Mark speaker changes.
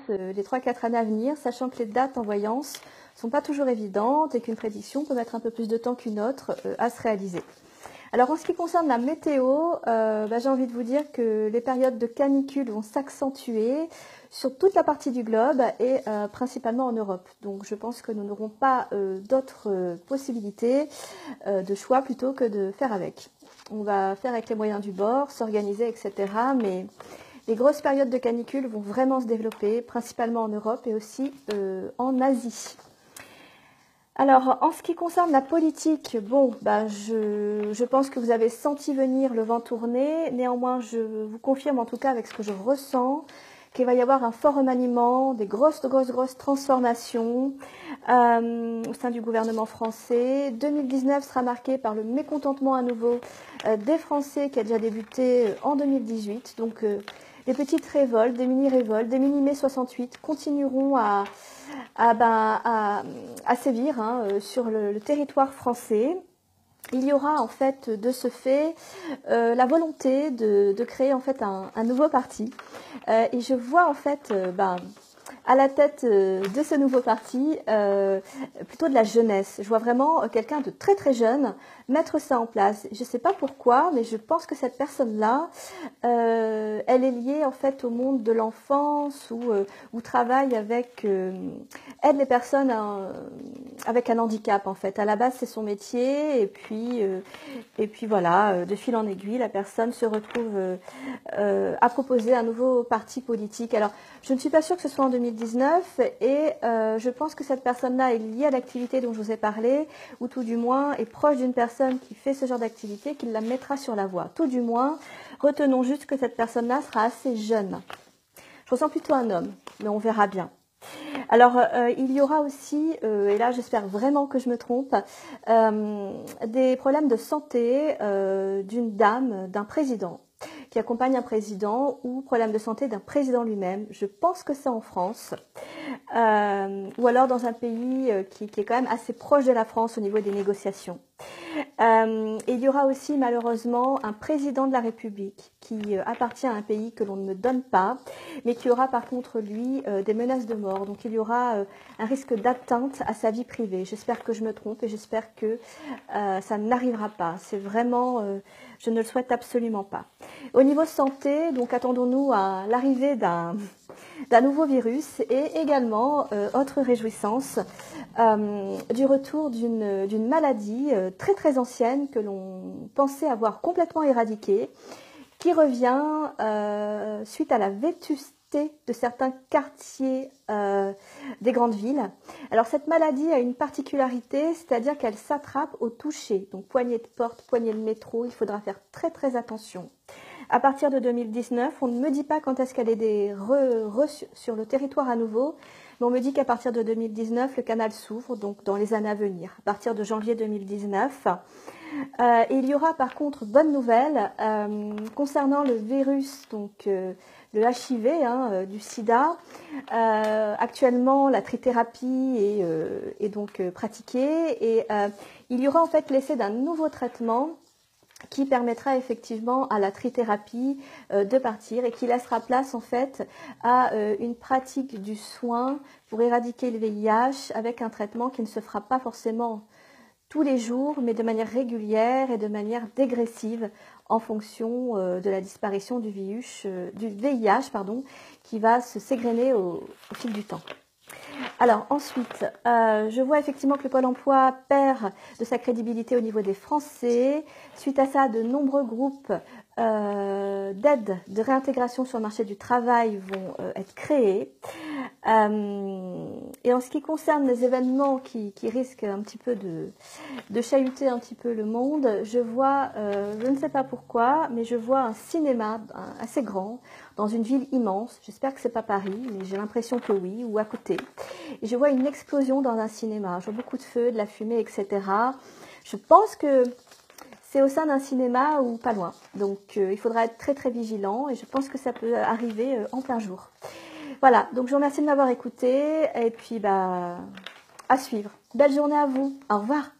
Speaker 1: Les 3-4 années à venir, sachant que les dates en voyance sont pas toujours évidentes et qu'une prédiction peut mettre un peu plus de temps qu'une autre à se réaliser. Alors en ce qui concerne la météo, j'ai envie de vous dire que les périodes de canicule vont s'accentuer sur toute la partie du globe et principalement en Europe. Donc je pense que nous n'aurons pas d'autres possibilités de choix plutôt que de faire avec. On va faire avec les moyens du bord, s'organiser, etc. Mais les grosses périodes de canicule vont vraiment se développer, principalement en Europe et aussi en Asie. Alors, en ce qui concerne la politique, je pense que vous avez senti venir le vent tourner. Néanmoins, je vous confirme, en tout cas avec ce que je ressens, qu'il va y avoir un fort remaniement, des grosses transformations au sein du gouvernement français. 2019 sera marqué par le mécontentement à nouveau des Français qui a déjà débuté en 2018. Donc, les petites révoltes, des mini-révoltes, des mini-mai 68 continueront à sévir sur le territoire français. Il y aura en fait de ce fait la volonté de créer en fait un nouveau parti. Et je vois en fait à la tête de ce nouveau parti plutôt de la jeunesse. Je vois vraiment quelqu'un de très très jeune mettre ça en place. Je ne sais pas pourquoi, mais je pense que cette personne-là, elle est liée en fait au monde de l'enfance ou travaille avec aide les personnes avec un handicap en fait. À la base, c'est son métier et puis voilà, de fil en aiguille, la personne se retrouve à proposer un nouveau parti politique. Alors, je ne suis pas sûre que ce soit en 2019 et je pense que cette personne-là est liée à l'activité dont je vous ai parlé ou tout du moins est proche d'une personne qui fait ce genre d'activité qui la mettra sur la voie. Tout du moins, retenons juste que cette personne-là sera assez jeune. Je ressens plutôt un homme, mais on verra bien. Alors, il y aura aussi, et là j'espère vraiment que je me trompe, des problèmes de santé d'une dame, d'un président qui accompagne un président ou problème de santé d'un président lui-même. Je pense que c'est en France ou alors dans un pays qui est quand même assez proche de la France au niveau des négociations. Il y aura aussi malheureusement un président de la République qui appartient à un pays que l'on ne donne pas, mais qui aura par contre lui des menaces de mort. Donc il y aura un risque d'atteinte à sa vie privée. J'espère que je me trompe et j'espère que ça n'arrivera pas. C'est vraiment, je ne le souhaite absolument pas. Au niveau santé, donc attendons-nous à l'arrivée d'un nouveau virus et également, autre réjouissance, du retour d'une maladie très très ancienne que l'on pensait avoir complètement éradiquée, qui revient suite à la vétusté de certains quartiers des grandes villes. Alors cette maladie a une particularité, c'est-à-dire qu'elle s'attrape au toucher, donc poignée de porte, poignée de métro, il faudra faire très très attention. À partir de 2019, on ne me dit pas quand est-ce qu'elle est sur le territoire à nouveau, mais on me dit qu'à partir de 2019, le canal s'ouvre, donc dans les années à venir, à partir de janvier 2019. Il y aura par contre, bonne nouvelle, concernant le virus, donc le HIV, du sida. Actuellement, la trithérapie est donc pratiquée et il y aura en fait l'essai d'un nouveau traitement qui permettra effectivement à la trithérapie de partir et qui laissera place en fait à une pratique du soin pour éradiquer le VIH avec un traitement qui ne se fera pas forcément tous les jours mais de manière régulière et de manière dégressive en fonction de la disparition du VIH qui va se ségrener au fil du temps. Alors ensuite, je vois effectivement que le Pôle emploi perd de sa crédibilité au niveau des Français. Suite à ça, de nombreux groupes d'aide de réintégration sur le marché du travail vont être créés. Et en ce qui concerne les événements qui risquent un petit peu de chahuter un petit peu le monde, je vois, je ne sais pas pourquoi, mais je vois un cinéma assez grand dans une ville immense. J'espère que c'est pas Paris, mais j'ai l'impression que oui, ou à côté. Et je vois une explosion dans un cinéma. Je vois beaucoup de feu, de la fumée, etc. Je pense que c'est au sein d'un cinéma ou pas loin. Donc il faudra être très très vigilant et je pense que ça peut arriver en plein jour. Voilà, donc je vous remercie de m'avoir écouté et puis à suivre. Belle journée à vous. Au revoir.